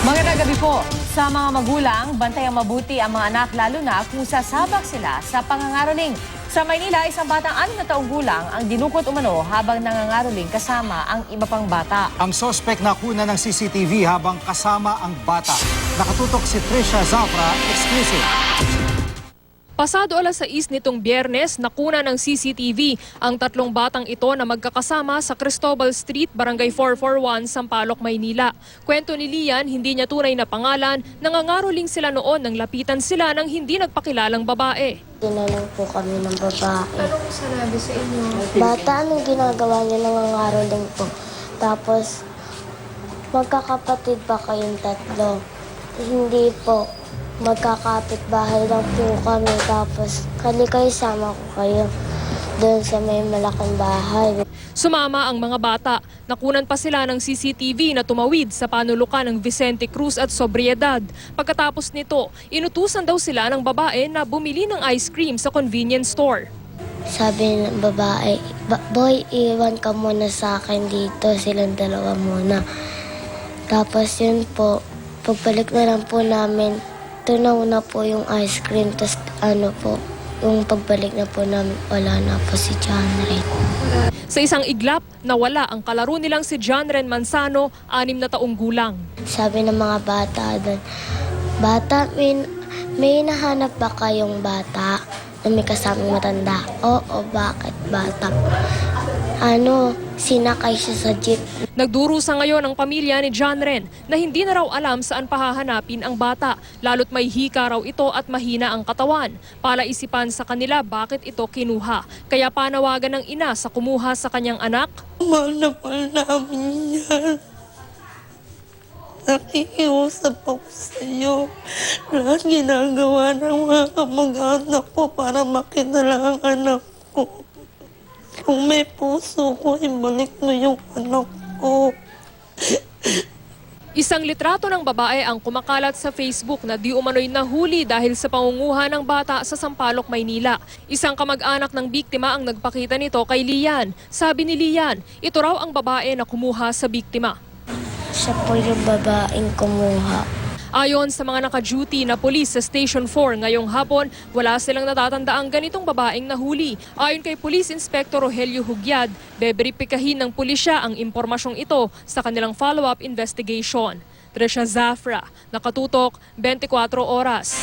Magandang gabi po. Sa mga magulang, bantayang mabuti ang mga anak lalo na kung sasabak sila sa pangangaroling. Sa Maynila, isang batang 6 na taong gulang ang dinukot umano habang nangangaroling kasama ang iba pang bata. Ang sospek na kuna ng CCTV habang kasama ang bata. Nakatutok si Trisha Zafra, exclusive. Pasado alas 6 nitong Biyernes, nakuna ng CCTV ang 3 batang ito na magkakasama sa Cristobal Street, Barangay 441, Sampaloc, Maynila. Kwento ni Lian, hindi niya tunay na pangalan, nangangaroling sila noon nang lapitan sila ng hindi nagpakilalang babae. Tinanong po kami ng babae. Anong sinabi sa inyo? Bata, anong ginagawa niyo? Nangangaroling po. Tapos, magkakapatid ba kayong 3? Hindi po. Magkakapit bahay lang po kami. Tapos, kayo sama ko kayo doon sa may malaking bahay. Sumama ang mga bata. Nakunan pa sila ng CCTV na tumawid sa panulukan ng Vicente Cruz at Sobriedad. Pagkatapos nito, inutusan daw sila ng babae na bumili ng ice cream sa convenience store. Sabi ng babae, boy, iwan ka muna sa akin dito. Silang dalawa muna. Tapos yun po, pagbalik na lang po namin, tunaw na po yung ice cream. Tapos yung pagbalik na po namin, wala na po si John Ren. Sa isang iglap, nawala ang kalaro nilang si John Ren Manzano, 6 na taong gulang. Sabi ng mga bata doon, bata, may nahanap ba kayong bata na may kasamang matanda? Oo, bakit bata? Sinakay siya sa jeep. Nagdurusa ngayon ang pamilya ni John Ren na hindi na raw alam saan pahahanapin ang bata, lalo't may hika raw ito at mahina ang katawan. Palaisipan sa kanila bakit ito kinuha. Kaya panawagan ng ina sa kumuha sa kanyang anak. Mahal na mahal namin yan. Nakikiusap ako sa iyo. Lahat ginagawa ng mga kamag-anak ko para makita ang anak ko. Kung may puso ko, ibalik mo yung anak ko. Isang litrato ng babae ang kumakalat sa Facebook na di umano'y nahuli dahil sa pangunguha ng bata sa Sampaloc, Maynila. Isang kamag-anak ng biktima ang nagpakita nito kay Lian. Sabi ni Lian, ito raw ang babae na kumuha sa biktima. Siya po yung babaeng kumuha. Ayon sa mga naka-duty na pulis sa Station 4 ngayong hapon, wala silang natatandaang ganitong babaeng nahuli. Ayon kay Police Inspector Rogelio Hugyad, beberipikahin ng pulisya ang impormasyong ito sa kanilang follow-up investigation. Trisha Zafra, nakatutok 24 oras.